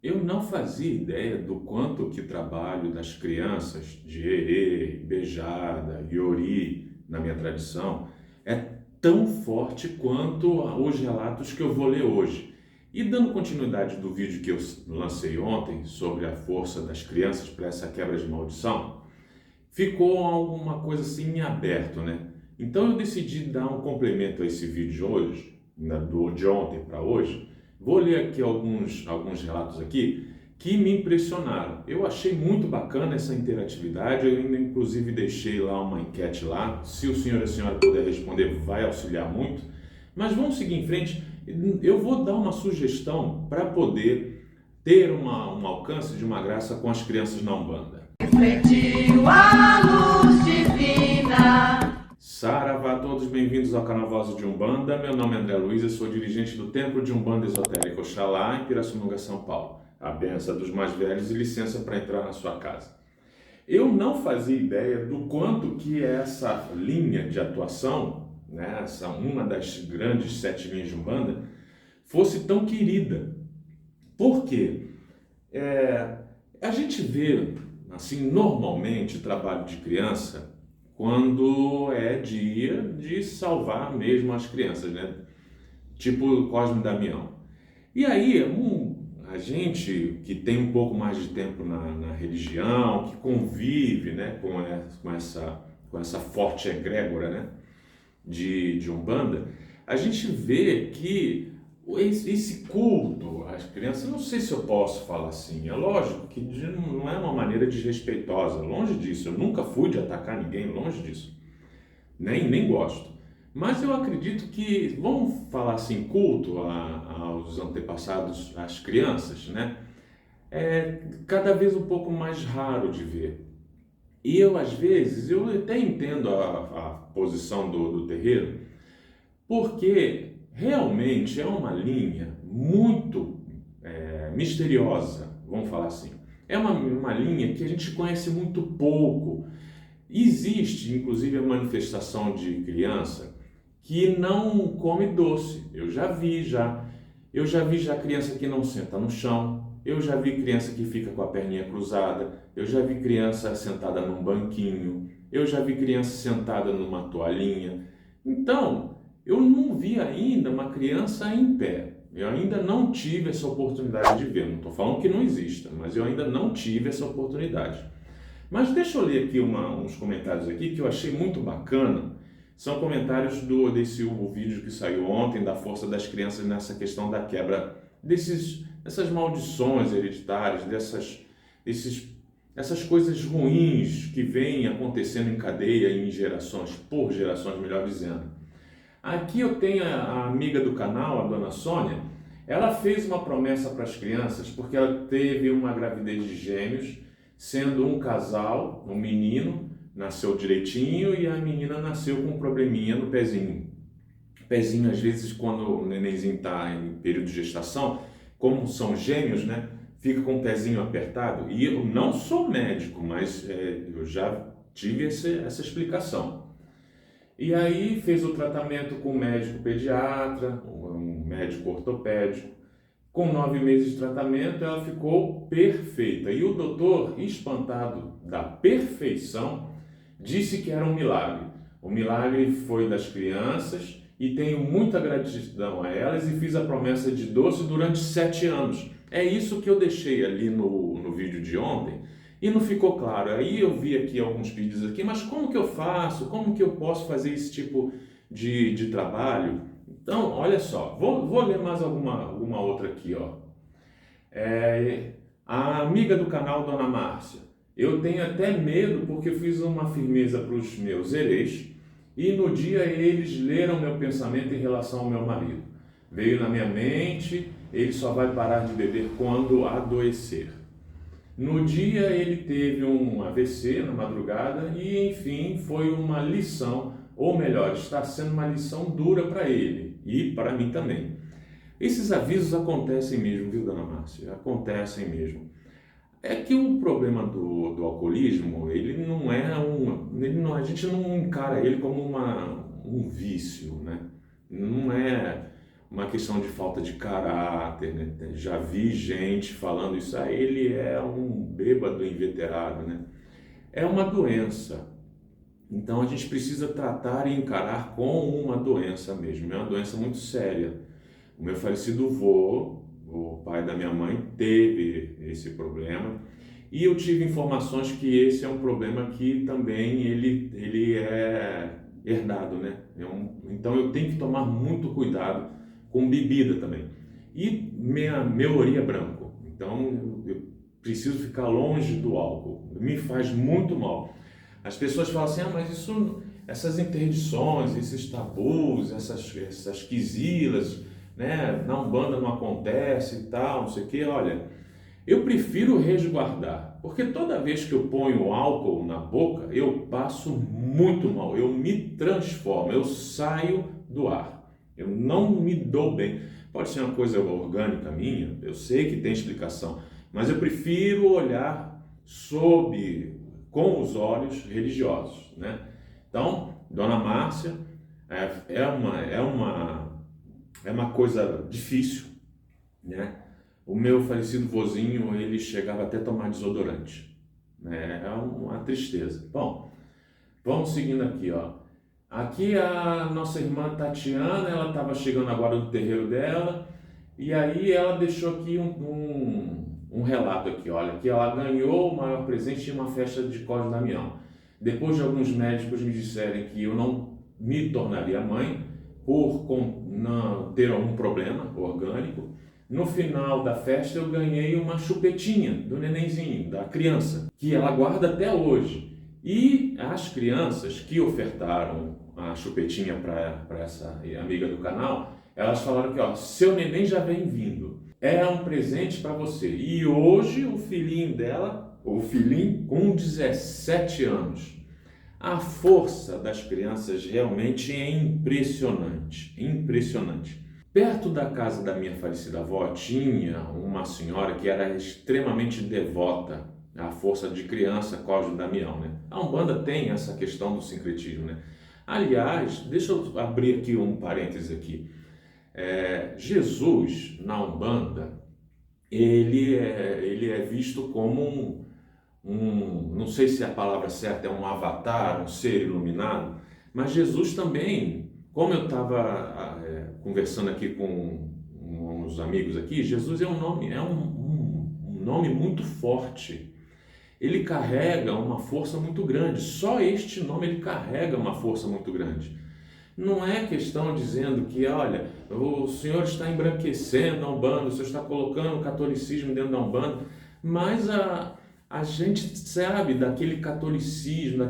Eu não fazia ideia do quanto que o trabalho das crianças de Erê, Bejada, Iori, na minha tradição, é tão forte quanto os relatos que eu vou ler hoje. E dando continuidade do vídeo que eu lancei ontem sobre a força das crianças para essa quebra de maldição, ficou alguma coisa assim em aberto, né? Então eu decidi dar um complemento a esse vídeo de hoje, de ontem para hoje. Vou ler aqui alguns relatos aqui que me impressionaram. Eu achei muito bacana essa interatividade, eu ainda inclusive deixei lá uma enquete lá. Se o senhor e a senhora puder responder, vai auxiliar muito. Mas vamos seguir em frente. Eu vou dar uma sugestão para poder ter um alcance de uma graça com as crianças na Umbanda. Refletiu a luz divina. Saravá, todos bem-vindos ao canal Voz de Umbanda. Meu nome é André Luiz, eu sou dirigente do Templo de Umbanda Esotérica Oxalá, em Pirassununga, São Paulo. A benção dos mais velhos e licença para entrar na sua casa. Eu não fazia ideia do quanto que essa linha de atuação, né, uma das grandes 7 linhas de Umbanda, fosse tão querida. Por quê? A gente vê, assim, normalmente, trabalho de criança quando é dia de salvar mesmo as crianças, né? Tipo Cosme e Damião. E aí, a gente que tem um pouco mais de tempo na religião, que convive, né, com essa forte egrégora, né, de Umbanda, a gente vê que esse culto às crianças, não sei se eu posso falar assim, é lógico que não é uma maneira desrespeitosa, longe disso, eu nunca fui de atacar ninguém, longe disso, nem gosto. Mas eu acredito que, vamos falar assim, culto aos antepassados, às crianças, né? É cada vez um pouco mais raro de ver. E eu, às vezes, eu até entendo a posição do terreiro, porque realmente é uma linha muito misteriosa, vamos falar assim. É uma linha que a gente conhece muito pouco. Existe, inclusive, a manifestação de criança que não come doce. Eu já vi já. Eu já vi já criança que não senta no chão. Eu já vi criança que fica com a perninha cruzada. Eu já vi criança sentada num banquinho. Eu já vi criança sentada numa toalhinha. Então, eu não vi ainda uma criança em pé. Eu ainda não tive essa oportunidade de ver. Não estou falando que não exista, mas eu ainda não tive essa oportunidade. Mas deixa eu ler aqui uns comentários aqui que eu achei muito bacana. São comentários desse vídeo que saiu ontem, da força das crianças nessa questão da quebra dessas maldições hereditárias, essas coisas ruins que vêm acontecendo em cadeia, por gerações, melhor dizendo. Aqui eu tenho a amiga do canal, a dona Sônia. Ela fez uma promessa para as crianças porque ela teve uma gravidez de gêmeos, sendo um casal, um menino nasceu direitinho e a menina nasceu com um probleminha no pezinho. Pezinho, às vezes, quando o nenenzinho está em período de gestação, como são gêmeos, né, fica com o pezinho apertado. E eu não sou médico, mas eu já tive essa explicação. E aí fez o tratamento com um médico pediatra, um médico ortopédico. Com 9 meses de tratamento, ela ficou perfeita. E o doutor, espantado da perfeição, disse que era um milagre. O milagre foi das crianças e tenho muita gratidão a elas e fiz a promessa de doce durante 7 anos. É isso que eu deixei ali no vídeo de ontem e não ficou claro. Aí eu vi aqui alguns vídeos aqui, mas como que eu faço? Como que eu posso fazer esse tipo de trabalho? Então, olha só, vou ler mais alguma outra aqui, ó. A amiga do canal, Dona Márcia. Eu tenho até medo porque fiz uma firmeza para os meus herês e no dia eles leram meu pensamento em relação ao meu marido. Veio na minha mente, ele só vai parar de beber quando adoecer. No dia ele teve um AVC na madrugada e, enfim, foi uma lição, ou melhor, está sendo uma lição dura para ele e para mim também. Esses avisos acontecem mesmo, viu, dona Márcia? Acontecem mesmo. É que o problema do alcoolismo, ele não é a gente não encara ele como um vício, né? Não é uma questão de falta de caráter, né? Já vi gente falando isso, ele é um bêbado inveterado, né? É uma doença. Então a gente precisa tratar e encarar como uma doença mesmo, é uma doença muito séria. O meu falecido vô, o pai da minha mãe, teve esse problema e eu tive informações que esse é um problema que também ele é herdado, né? Então eu tenho que tomar muito cuidado com bebida também. E meu ori é branco, então eu preciso ficar longe do álcool, me faz muito mal. As pessoas falam assim, mas essas interdições, esses tabus, essas quisilas, né, na Umbanda não acontece e tal, não sei o que. Olha, eu prefiro resguardar, porque toda vez que eu ponho álcool na boca, eu passo muito mal, eu me transformo, eu saio do ar, eu não me dou bem. Pode ser uma coisa orgânica minha, eu sei que tem explicação, mas eu prefiro olhar com os olhos religiosos, né? Então, Dona Márcia, é uma coisa difícil, né? O meu falecido vozinho, ele chegava até a tomar desodorante, né? É uma tristeza. Bom, vamos seguindo aqui, ó. Aqui a nossa irmã Tatiana, ela estava chegando agora no terreiro dela, e aí ela deixou aqui um relato aqui, olha, que ela ganhou o maior presente em uma festa de Cosme Damião. Depois de alguns médicos me disserem que eu não me tornaria mãe por não ter algum problema orgânico, no final da festa eu ganhei uma chupetinha do nenenzinho, da criança, que ela guarda até hoje. E as crianças que ofertaram a chupetinha para essa amiga do canal, elas falaram que, ó, seu neném já vem vindo. É um presente para você. E hoje o filhinho dela, com 17 anos. A força das crianças realmente é impressionante, impressionante. Perto da casa da minha falecida avó tinha uma senhora que era extremamente devota à força de criança Cosme Damião, né? A Umbanda tem essa questão do sincretismo, né? Aliás, deixa eu abrir aqui um parêntese aqui. Jesus, na Umbanda, ele é visto como não sei se a palavra certa é um avatar, um ser iluminado, mas Jesus também, como eu estava conversando aqui com uns amigos aqui, Jesus é um nome muito forte. Ele carrega uma força muito grande, só este nome ele carrega uma força muito grande. Não é questão dizendo que, olha, o senhor está embranquecendo a Umbanda, o senhor está colocando o catolicismo dentro da Umbanda, mas a gente sabe daquele catolicismo,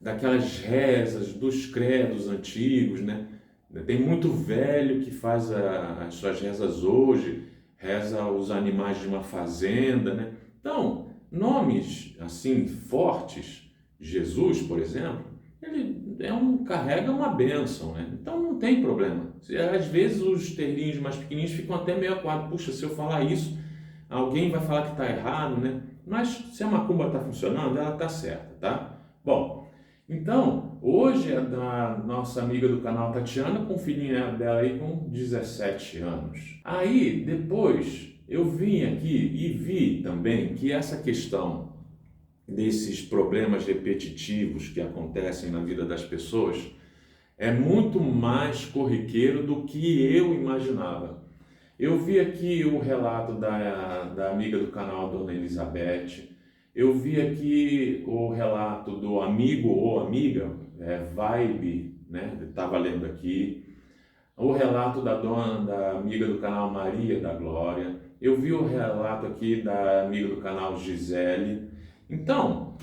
daquelas rezas, dos credos antigos, né? Tem muito velho que faz as suas rezas hoje, reza os animais de uma fazenda, né? Então, nomes assim fortes, Jesus, por exemplo, ele carrega uma bênção, né? Então não tem problema. Às vezes os terrinhos mais pequenininhos ficam até meio acuados. Puxa, se eu falar isso, alguém vai falar que está errado, né? Mas se a macumba está funcionando, ela está certa, tá? Bom, então, hoje é da nossa amiga do canal Tatiana, com o filhinho dela aí com 17 anos. Aí, depois, eu vim aqui e vi também que essa questão desses problemas repetitivos que acontecem na vida das pessoas é muito mais corriqueiro do que eu imaginava. Eu vi aqui o relato da amiga do canal, Dona Elizabeth. Eu vi aqui o relato do amigo ou amiga, Vibe, né? Estava lendo aqui. O relato da amiga do canal Maria da Glória. Eu vi o relato aqui da amiga do canal Gisele. Então,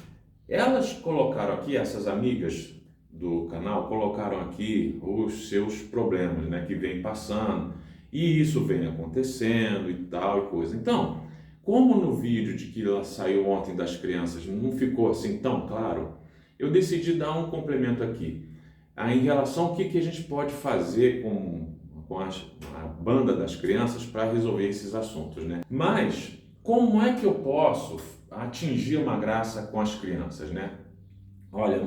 elas colocaram aqui, essas amigas do canal, colocaram aqui os seus problemas, né? Que vem passando. E isso vem acontecendo e tal e coisa. Então, como no vídeo de que ela saiu ontem das crianças não ficou assim tão claro, eu decidi dar um complemento aqui. Em relação ao que a gente pode fazer com a banda das crianças para resolver esses assuntos, né? Mas, como é que eu posso atingir uma graça com as crianças, né? Olha,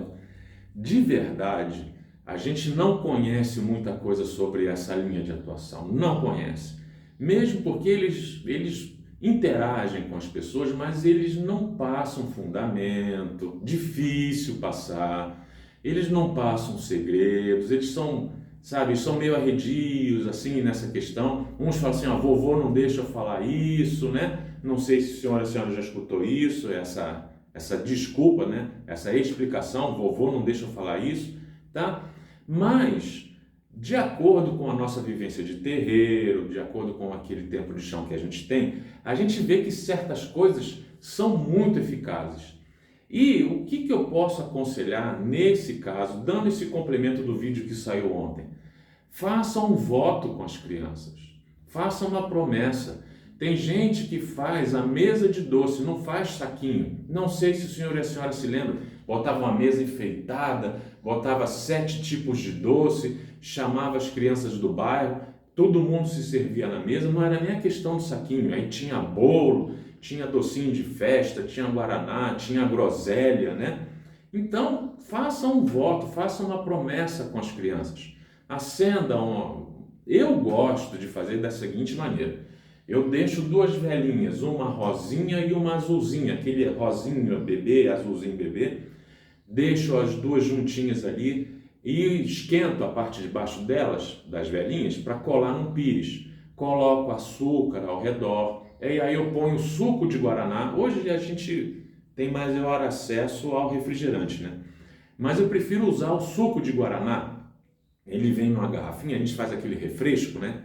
de verdade, a gente não conhece muita coisa sobre essa linha de atuação, não conhece. Mesmo porque eles interagem com as pessoas, mas eles não passam fundamento, difícil passar, eles não passam segredos, eles são, sabe, são meio arredios, assim, nessa questão. Uns falam assim, vovô não deixa eu falar isso, né? Não sei se a senhora já escutou isso, essa desculpa, né? Essa explicação, vovô não deixa eu falar isso, tá? Mas, de acordo com a nossa vivência de terreiro, de acordo com aquele tempo de chão que a gente tem, a gente vê que certas coisas são muito eficazes. E o que eu posso aconselhar nesse caso, dando esse complemento do vídeo que saiu ontem? Faça um voto com as crianças, faça uma promessa. Tem gente que faz a mesa de doce, não faz saquinho. Não sei se o senhor e a senhora se lembram, botava uma mesa enfeitada, botava 7 tipos de doce, chamava as crianças do bairro, todo mundo se servia na mesa, não era nem a questão do saquinho, aí tinha bolo, tinha docinho de festa, tinha guaraná, tinha groselha, né? Então, faça um voto, faça uma promessa com as crianças. Eu gosto de fazer da seguinte maneira. Eu deixo 2 velhinhas, uma rosinha e uma azulzinha, aquele rosinho bebê, azulzinho bebê. Deixo as 2 juntinhas ali e esquento a parte de baixo delas, das velhinhas, para colar num pires. Coloco açúcar ao redor, e aí eu ponho suco de guaraná. Hoje a gente tem maior acesso ao refrigerante, né? Mas eu prefiro usar o suco de guaraná. Ele vem numa garrafinha, a gente faz aquele refresco, né?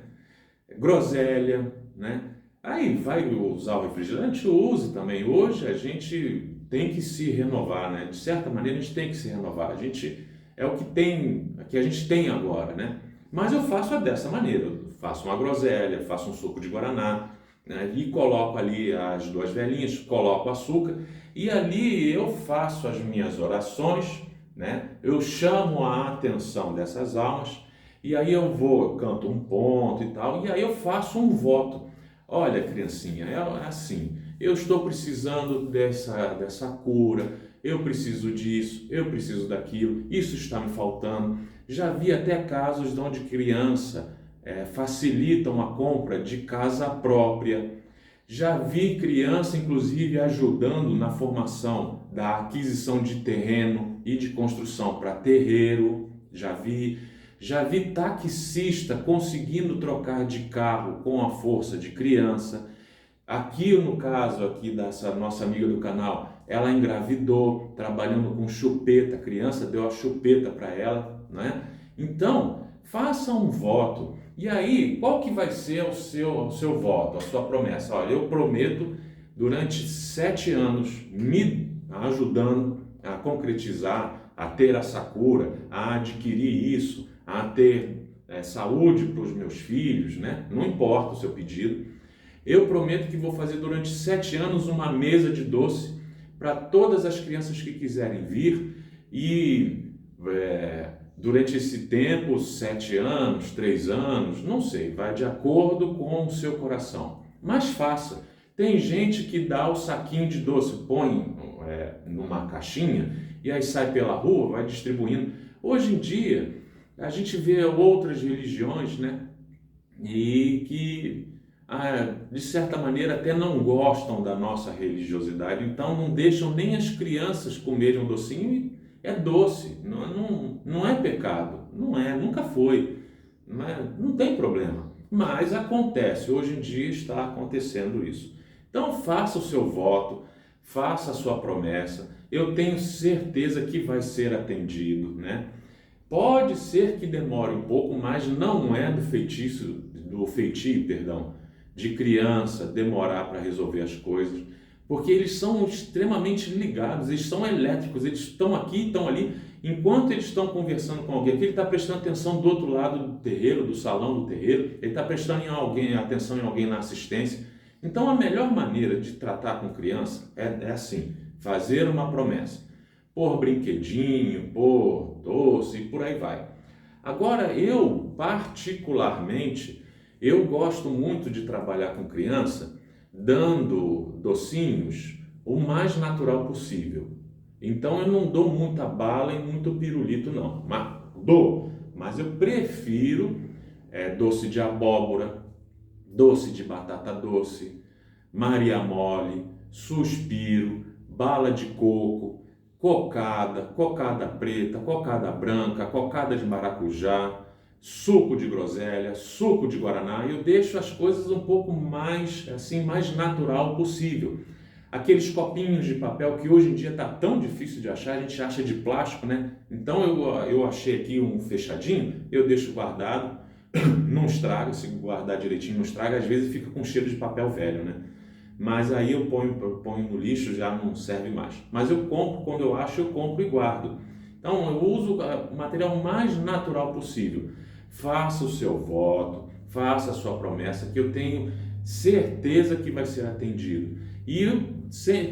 Groselha, né? Aí vai usar o refrigerante, use também. Hoje a gente tem que se renovar, né? De certa maneira a gente tem que se renovar. A gente é o que a gente tem agora, né? Mas eu faço dessa maneira. Eu faço uma groselha, faço um suco de guaraná, né? E coloco ali as 2 velhinhas, coloco açúcar e ali eu faço as minhas orações, né? Eu chamo a atenção dessas almas. E aí eu canto um ponto e tal, e aí eu faço um voto. Olha, criancinha, é assim, eu estou precisando dessa cura, eu preciso disso, eu preciso daquilo, isso está me faltando. Já vi até casos onde criança facilitam a compra de casa própria. Já vi criança, inclusive, ajudando na formação da aquisição de terreno e de construção para terreiro. Já vi taxista conseguindo trocar de carro com a força de criança. Aqui no caso aqui dessa nossa amiga do canal, ela engravidou, trabalhando com chupeta, a criança deu a chupeta para ela, né? Então, faça um voto. E aí, qual que vai ser o seu voto, a sua promessa? Olha, eu prometo, durante 7 anos, me ajudando a concretizar, a ter essa cura, a adquirir isso, a ter saúde para os meus filhos, né? Não importa o seu pedido. Eu prometo que vou fazer durante 7 anos uma mesa de doce para todas as crianças que quiserem vir e durante esse tempo, 7 anos, 3 anos, não sei, vai de acordo com o seu coração. Mas faça. Tem gente que dá o saquinho de doce, põe numa caixinha e aí sai pela rua, vai distribuindo. Hoje em dia, a gente vê outras religiões, né? E que, de certa maneira, até não gostam da nossa religiosidade, então não deixam nem as crianças comerem um docinho. E é doce, não é pecado, não é, nunca foi, não tem problema. Mas acontece, hoje em dia está acontecendo isso. Então faça o seu voto, faça a sua promessa, eu tenho certeza que vai ser atendido, né? Pode ser que demore um pouco, mas não é do feitio, de criança demorar para resolver as coisas, porque eles são extremamente ligados, eles são elétricos, eles estão aqui, estão ali, enquanto eles estão conversando com alguém, aqui ele está prestando atenção do outro lado do terreiro, do salão do terreiro, ele está prestando atenção em alguém na assistência. Então a melhor maneira de tratar com criança é assim, fazer uma promessa. Por brinquedinho, por doce e por aí vai. Agora, eu particularmente, eu gosto muito de trabalhar com criança dando docinhos o mais natural possível. Então eu não dou muita bala e muito pirulito não. Mas dou, mas eu prefiro doce de abóbora, doce de batata doce, Maria mole, suspiro, bala de coco, cocada preta, cocada branca, cocada de maracujá, suco de groselha, suco de guaraná. Eu deixo as coisas um pouco mais, assim, mais natural possível. Aqueles copinhos de papel que hoje em dia está tão difícil de achar, a gente acha de plástico, né? Então eu achei aqui um fechadinho, eu deixo guardado, não estraga, se guardar direitinho não estraga, às vezes fica com cheiro de papel velho, né? Mas aí eu ponho no lixo, já não serve mais. Mas eu compro, quando eu acho, eu compro e guardo. Então eu uso o material mais natural possível. Faça o seu voto, faça a sua promessa, que eu tenho certeza que vai ser atendido. E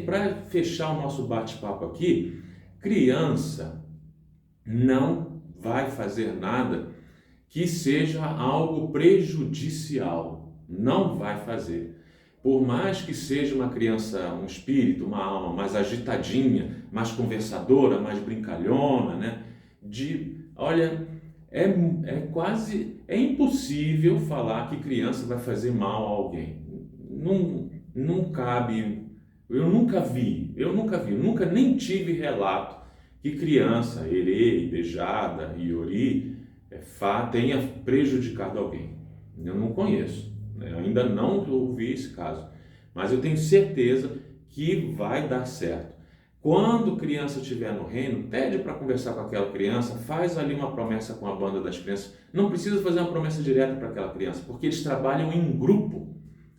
para fechar o nosso bate-papo aqui, criança não vai fazer nada que seja algo prejudicial. Não vai fazer. Por mais que seja uma criança, um espírito, uma alma mais agitadinha, mais conversadora, mais brincalhona, né? Olha, é impossível falar que criança vai fazer mal a alguém. Não cabe, eu nunca nem tive relato que criança, Erê, Beijada e Iori, tenha prejudicado alguém. Eu não conheço. Eu ainda não ouvi esse caso, mas eu tenho certeza que vai dar certo. Quando criança estiver no reino, pede para conversar com aquela criança, faz ali uma promessa com a banda das crianças. Não precisa fazer uma promessa direta para aquela criança, porque eles trabalham em grupo.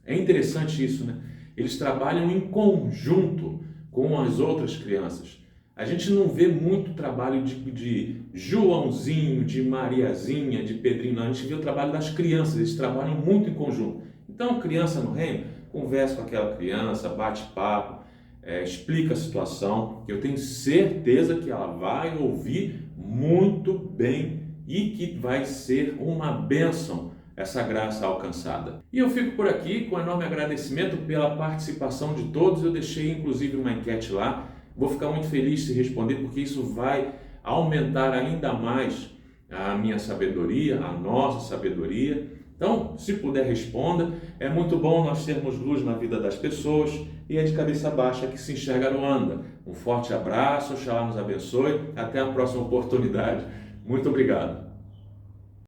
É interessante isso, né? Eles trabalham em conjunto com as outras crianças. A gente não vê muito trabalho de Joãozinho, de Mariazinha, de Pedrinho, não. A gente vê o trabalho das crianças, eles trabalham muito em conjunto. Então, criança no reino, conversa com aquela criança, bate papo, explica a situação, que eu tenho certeza que ela vai ouvir muito bem e que vai ser uma bênção essa graça alcançada. E eu fico por aqui com enorme agradecimento pela participação de todos. Eu deixei inclusive uma enquete lá. Vou ficar muito feliz se responder, porque isso vai aumentar ainda mais a minha sabedoria, a nossa sabedoria. Então, se puder, responda. É muito bom nós termos luz na vida das pessoas e é de cabeça baixa que se enxerga não anda. Um forte abraço, Oxalá nos abençoe. Até a próxima oportunidade. Muito obrigado.